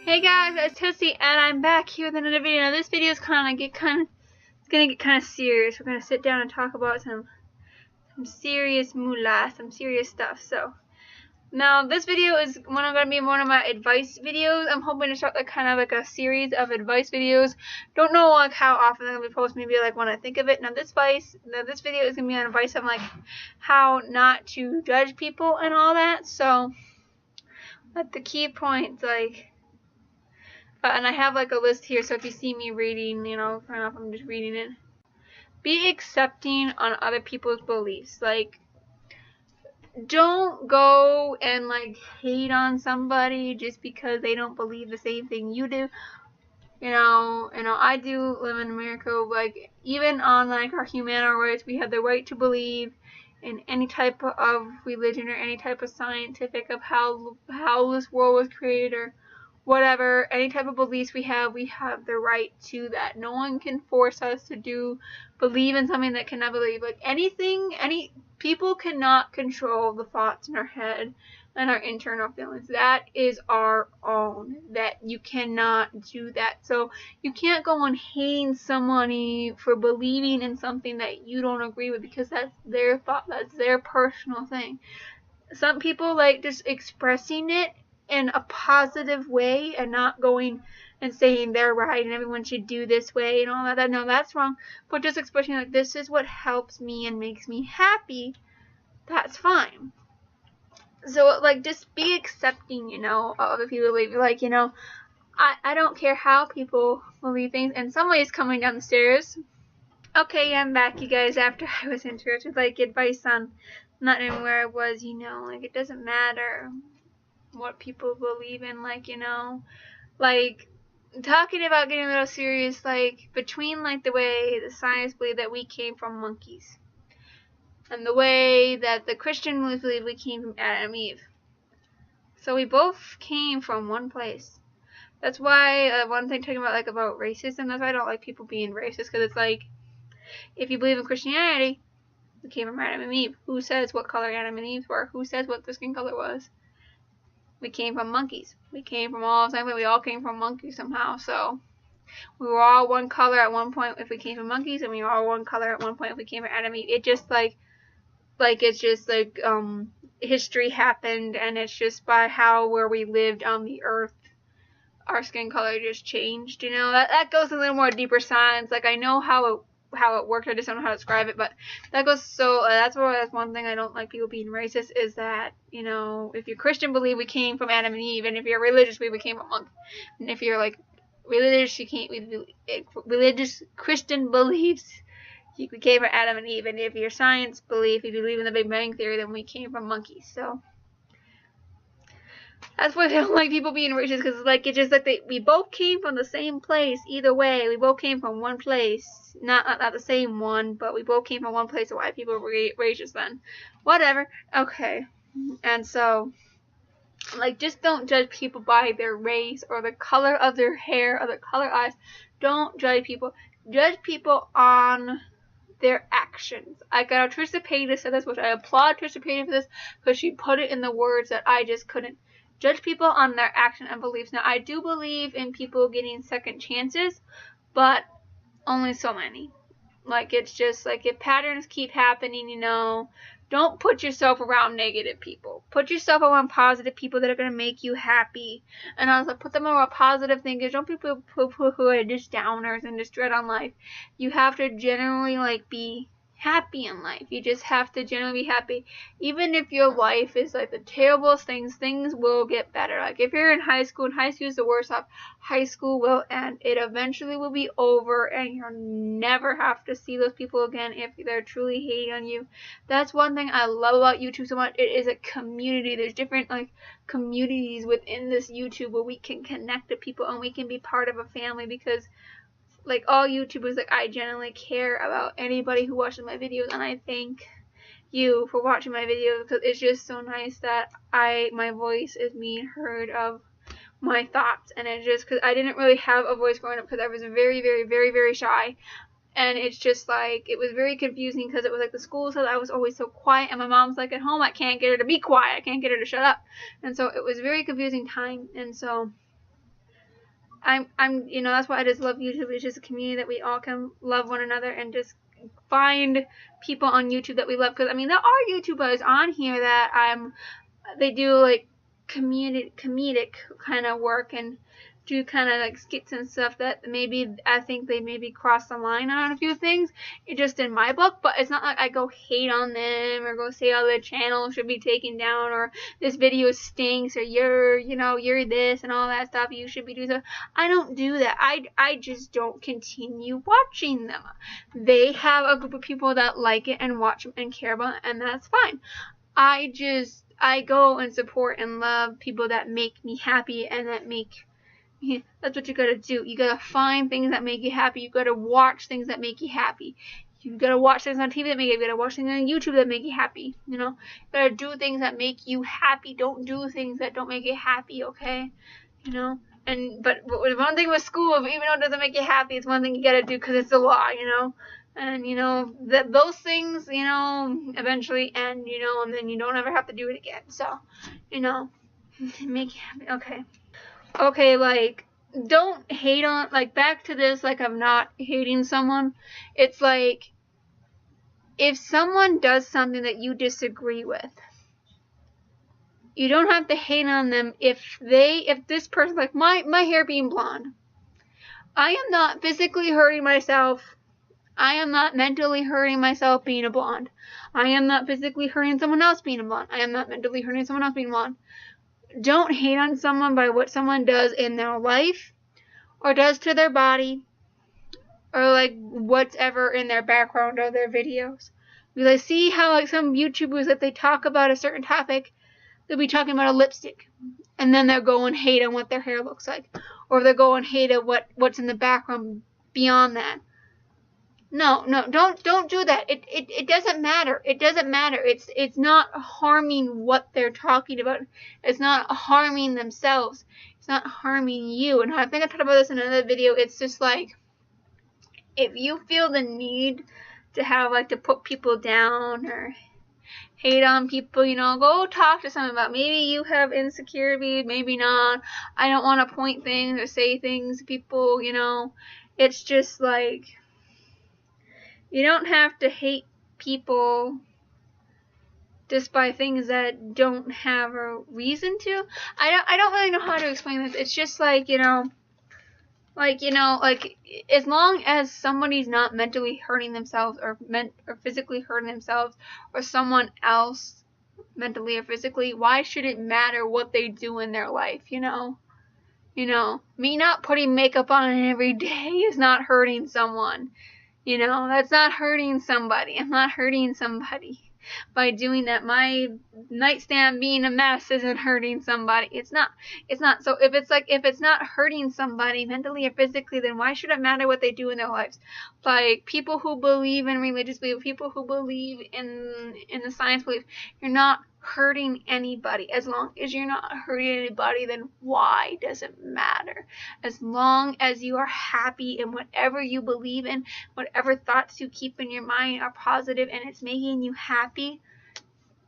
Hey guys, it's Tootsie, and I'm back here with another video. Now this video is gonna get kind of serious. We're gonna sit down and talk about some serious moolah, some serious stuff. So now this video is gonna be one of my advice videos. I'm hoping to start like a series of advice videos. Don't know like how often I'm gonna be posting. Maybe like when I think of it. Now this video is gonna be on advice on like how not to judge people and all that. So but the key points and I have like a list here, so if you see me reading, turn off, I'm just reading it. Be accepting on other people's beliefs. Like, don't go and like hate on somebody just because they don't believe the same thing you do. I do live in America. Like, even on like our human rights, we have the right to believe in any type of religion or any type of scientific of how this world was created or whatever, any type of beliefs we have the right to that. No one can force us to believe in something that cannot believe. Like people cannot control the thoughts in our head and our internal feelings. That is our own. That you cannot do that. So you can't go on hating somebody for believing in something that you don't agree with, because that's their thought, that's their personal thing. Some people like just expressing it in a positive way and not going and saying they're right and everyone should do this way and all that. No, that's wrong. But just expressing like, this is what helps me and makes me happy, that's fine. So like, just be accepting, of other people believe. Like, I don't care how people believe things. And somebody's coming down the stairs. Okay, I'm back, you guys, after I was interrupted. Like, advice on not knowing where I was, like, it doesn't matter what people believe in, like talking about getting a little serious, like between like the way the science believe that we came from monkeys and the way that the Christian believe we came from Adam and Eve. So we both came from one place. That's why one thing talking about racism, that's why I don't like people being racist, because it's like, if you believe in Christianity, we came from Adam and Eve. Who says what color Adam and Eve were? Who says what the skin color was? We came from monkeys. We came from all the time. We all came from monkeys somehow. So we were all one color at one point if we came from monkeys, and we were all one color at one point if we came from Adam and Eve. It just history happened, and it's just by where we lived on the earth, our skin color just changed. That goes a little more deeper science. Like, I know how it works, I just don't know how to describe it, but that goes that's one thing I don't like people being racist, is that if you're Christian, believe we came from Adam and Eve, and if you're religious, we came from monkeys. And if you're like religious, religious Christian beliefs, we came from Adam and Eve. And if you're science belief, if you believe in the Big Bang Theory, then we came from monkeys. So that's why I don't like people being racist, because it's just like we both came from the same place. Either way, we both came from one place, not the same one, but we both came from one place. So why people were racist then? Whatever. Okay. And so, like, just don't judge people by their race or the color of their hair or the color of eyes. Don't judge people. Judge people on their actions. I got Trisha Payne to say this, which I applaud Trisha Payne for this, because she put it in the words that I just couldn't. Judge people on their action and beliefs. Now, I do believe in people getting second chances, but only so many. Like, it's just like, if patterns keep happening, don't put yourself around negative people. Put yourself around positive people that are going to make you happy. And also put them around positive thinkers. Don't be people who are just downers and just dread on life. You have to generally be happy in life. You just have to generally be happy. Even if your life is like the terriblest things will get better. Like, if you're in high school, and high school is the worst off, high school will end. It eventually will be over, and you'll never have to see those people again if they're truly hating on you. That's one thing I love about YouTube so much. It is a community. There's different communities within this YouTube where we can connect to people and we can be part of a family, because all YouTubers, I genuinely care about anybody who watches my videos, and I thank you for watching my videos, because it's just so nice that my voice is being heard of my thoughts. And it's just because I didn't really have a voice growing up, because I was very, very, very, very shy. And it's just it was very confusing, because it was the school said I was always so quiet, and my mom's at home I can't get her to be quiet, I can't get her to shut up. And so it was a very confusing time. And so you know, that's why I just love YouTube. It's just a community that we all can love one another and just find people on YouTube that we love. Because I mean, there are YouTubers on here that they do like comedic kind of work and do kind of like skits and stuff that maybe I think they maybe cross the line on a few things. It just in my book, but it's not like I go hate on them or go say, oh, the channel should be taken down or this video stinks or you're this and all that stuff. You should be doing so. I don't do that. I just don't continue watching them. They have a group of people that like it and watch them and care about it, and that's fine. I go and support and love people that make me happy and that's what you gotta do. You gotta find things that make you happy. You gotta watch things that make you happy. You gotta watch things on TV that make you happy. You gotta watch things on YouTube that make you happy. You know, you gotta do things that make you happy. Don't do things that don't make you happy. Okay, you know. But one thing with school, even though it doesn't make you happy, it's one thing you gotta do because it's the law. You know. And, you know, those things, you know, eventually end, you know, and then you don't ever have to do it again. So, you know, make you happy. Okay. Okay, like, don't hate on, like, back to this, like, I'm not hating someone. It's like, if someone does something that you disagree with, you don't have to hate on them if this person, like, my hair being blonde. I am not physically hurting myself. I am not mentally hurting myself being a blonde. I am not physically hurting someone else being a blonde. I am not mentally hurting someone else being blonde. Don't hate on someone by what someone does in their life or does to their body or like whatever in their background or their videos. Because I see how like some YouTubers, if they talk about a certain topic, they'll be talking about a lipstick and then they'll go and hate on what their hair looks like, or they'll go and hate at what's in the background beyond that. No, don't do that. It doesn't matter. It doesn't matter. It's not harming what they're talking about. It's not harming themselves. It's not harming you. And I think I talked about this in another video. It's just like, if you feel the need to have like to put people down or hate on people, you know, go talk to someone about maybe you have insecurity, maybe not. I don't want to point things or say things to people, you know. It's just like, you don't have to hate people just by things that don't have a reason to. I don't really know how to explain this. It's just like, you know, as long as somebody's not mentally hurting themselves or physically hurting themselves or someone else mentally or physically, why should it matter what they do in their life, you know? You know, me not putting makeup on every day is not hurting someone. You know, that's not hurting somebody. I'm not hurting somebody by doing that. My nightstand being a mess isn't hurting somebody. It's not. So if it's not hurting somebody mentally or physically, then why should it matter what they do in their lives? Like people who believe in religious belief, people who believe in the science belief, you're not hurting anybody. As long as you're not hurting anybody, then why does it matter? As long as you are happy in whatever you believe in, whatever thoughts you keep in your mind are positive and it's making you happy,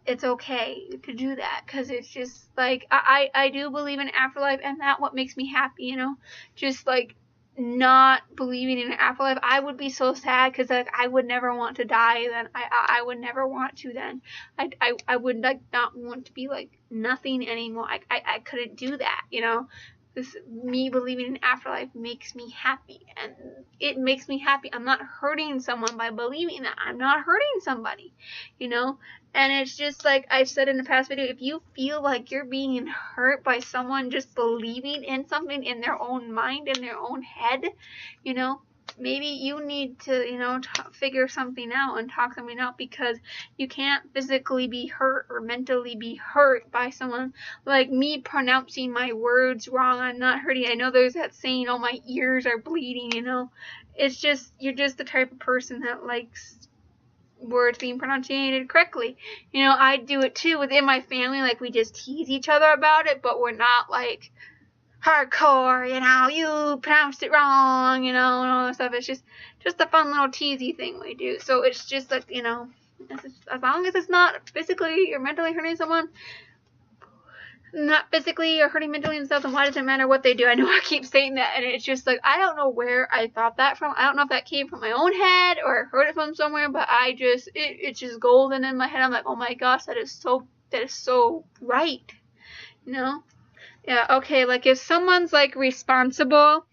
it's okay to do that. Because it's just like, I do believe in afterlife, and that's what makes me happy, you know. Just like not believing in an afterlife, I would be so sad, because like I would never want to die then. I would never want to then. I would like not want to be like nothing anymore. I couldn't do that, you know. This, me believing in afterlife makes me happy, and it makes me happy. I'm not hurting someone by believing that. I'm not hurting somebody, you know. And it's just like I've said in the past video, if you feel like you're being hurt by someone just believing in something in their own mind, in their own head, you know, maybe you need to, you know, figure something out and talk something out, because you can't physically be hurt or mentally be hurt by someone. Like me pronouncing my words wrong, I'm not hurting. I know there's that saying, oh, my ears are bleeding, you know. It's just, you're just the type of person that likes words being pronounced correctly. You know, I do it too within my family. Like, we just tease each other about it, but we're not like hardcore, you know, you pronounced it wrong, you know, and all that stuff. It's just a fun little teasy thing we do. So it's just like, you know, as long as it's not physically or mentally hurting someone, not physically or hurting mentally and stuff, then why does it matter what they do? I know I keep saying that, and it's just like, I don't know where I thought that from. I don't know if that came from my own head or I heard it from somewhere, but it's just golden in my head. I'm like, oh my gosh, that is so right, you know? Yeah, okay, like if someone's like responsible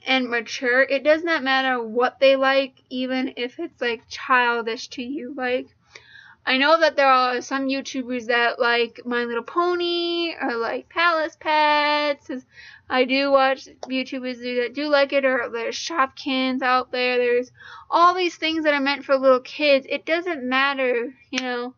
and mature, it does not matter what they like, even if it's like childish to you. Like, I know that there are some YouTubers that like My Little Pony or like Palace Pets. I do watch YouTubers that do like it, or there's Shopkins out there. There's all these things that are meant for little kids. It doesn't matter, you know.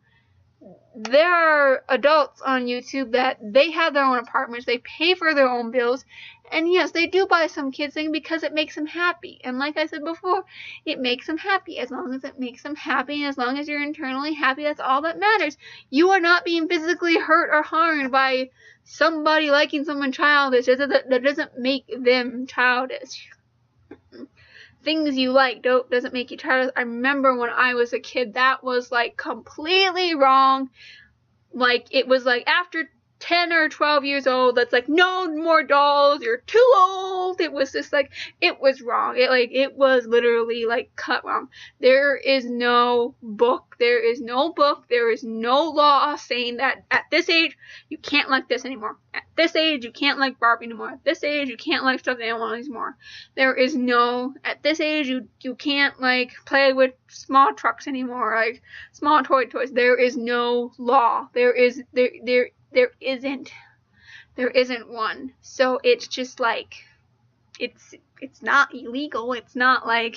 There are adults on YouTube that they have their own apartments, they pay for their own bills, and yes, they do buy some kids thing because it makes them happy. And like I said before, it makes them happy. As long as it makes them happy, and as long as you're internally happy, that's all that matters. You are not being physically hurt or harmed by somebody liking someone childish. That doesn't make them childish. Things you like doesn't make you childish. I remember when I was a kid, that was like completely wrong. Like, it was like after 10 or 12 years old, that's like, no more dolls, you're too old. It was just like, it was wrong. It was literally like cut wrong. There is no book, there is no law saying that at this age you can't like this anymore. At this age you can't like Barbie anymore. At this age you can't like stuffed animals anymore. There is no, at this age you can't like play with small trucks anymore, like small toys. There is no law. There isn't one. So it's just like, it's not illegal. It's not like,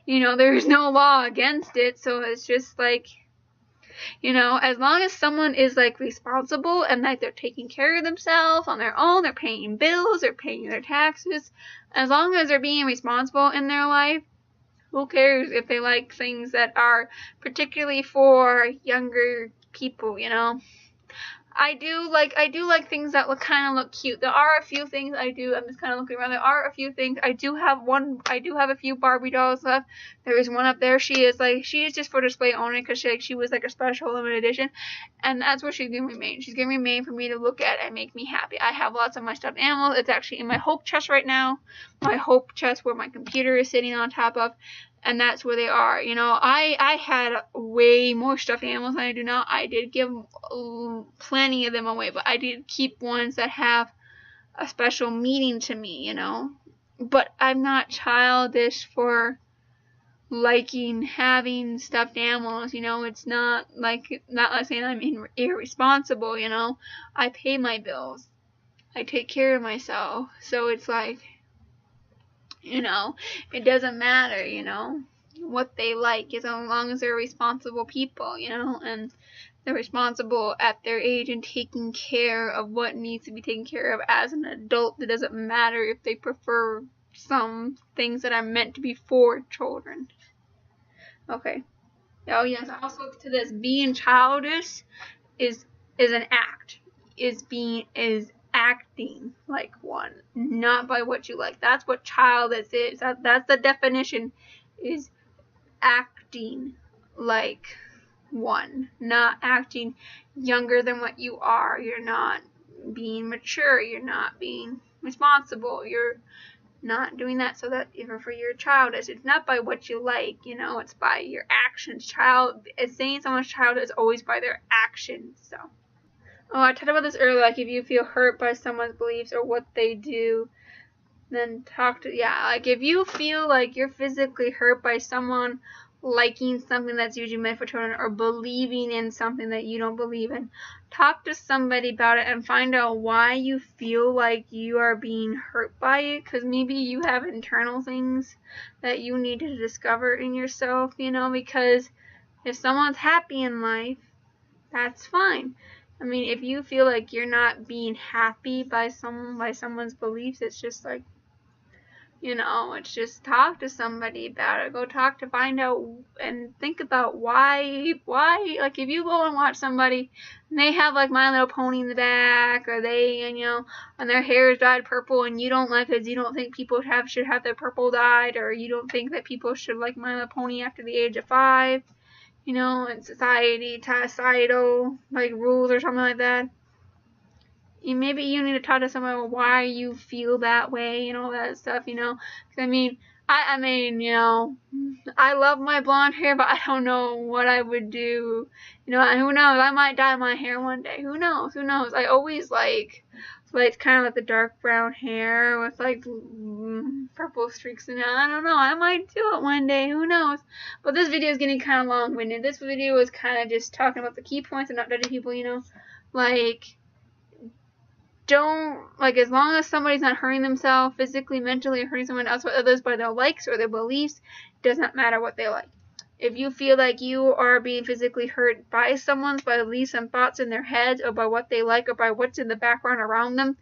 you know, there's no law against it. So it's just like, you know, as long as someone is like responsible and like they're taking care of themselves on their own, they're paying bills, they're paying their taxes, as long as they're being responsible in their life, who cares if they like things that are particularly for younger people, you know? I do like things that kind of look cute. There are a few things I do. I'm just kind of looking around. There are a few things. I do have a few Barbie dolls left. There is one up there. She is just for display only because she was like a special limited edition, and that's where she's gonna remain. She's gonna remain for me to look at and make me happy. I have lots of my stuffed animals. It's actually in my Hope chest right now. My Hope chest where my computer is sitting on top of. And that's where they are. You know, I had way more stuffed animals than I do now. I did give plenty of them away, but I did keep ones that have a special meaning to me, you know. But I'm not childish for liking having stuffed animals, you know. It's not like saying I'm irresponsible, you know. I pay my bills. I take care of myself. So it's like, you know, it doesn't matter, you know, what they like, as long as they're responsible people, you know, and they're responsible at their age and taking care of what needs to be taken care of as an adult. It doesn't matter if they prefer some things that are meant to be for children. Okay. Oh yes, also to this, being childish is an act. Is acting like one, not by what you like. That's what childish is. That's the definition, is acting like one, not acting younger than what you are. You're not being mature. You're not being responsible. You're not doing that. So that even for your childish, it's not by what you like, you know, it's by your actions. Saying someone's childish is always by their actions. So. Oh, I talked about this earlier, like if you feel hurt by someone's beliefs or what they do, then like if you feel like you're physically hurt by someone liking something that's usually meant for children or believing in something that you don't believe in, talk to somebody about it and find out why you feel like you are being hurt by it, because maybe you have internal things that you need to discover in yourself, you know, because if someone's happy in life, that's fine. I mean, if you feel like you're not being happy by someone's beliefs, it's just like, you know, it's just talk to somebody about it. Go talk to find out and think about why, like if you go and watch somebody and they have like My Little Pony in the back, or they, you know, and their hair is dyed purple and you don't like it, you don't think people should have their purple dyed, or you don't think that people should like My Little Pony after the age of 5. You know, and societal like rules or something like that. maybe you need to talk to someone about why you feel that way and all that stuff, you know. 'Cause I mean, you know, I love my blonde hair, but I don't know what I would do. You know, and who knows? I might dye my hair one day. Who knows? Who knows? I always like kind of like the dark brown hair with like purple streaks in it. I don't know. I might do it one day. Who knows? But this video is getting kind of long-winded. This video is kind of just talking about the key points and not judging people, you know. Like, don't, like, as long as somebody's not hurting themselves physically, mentally, or hurting someone else or others by their likes or their beliefs, it does not matter what they like. If you feel like you are being physically hurt by someone's beliefs and thoughts in their heads, or by what they like, or by what's in the background around them,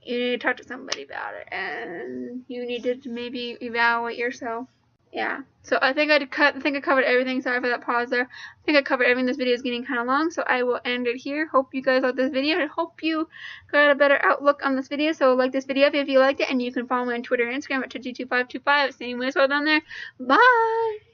you need to talk to somebody about it, and you need to maybe evaluate yourself. Yeah, so I think I covered everything. Sorry for that pause there. I think I covered everything. This video is getting kind of long, so I will end it here. Hope you guys liked this video. I hope you got a better outlook on this video. So like this video if you liked it, and you can follow me on Twitter and Instagram at Twitchy2525. Same way as well down there. Bye!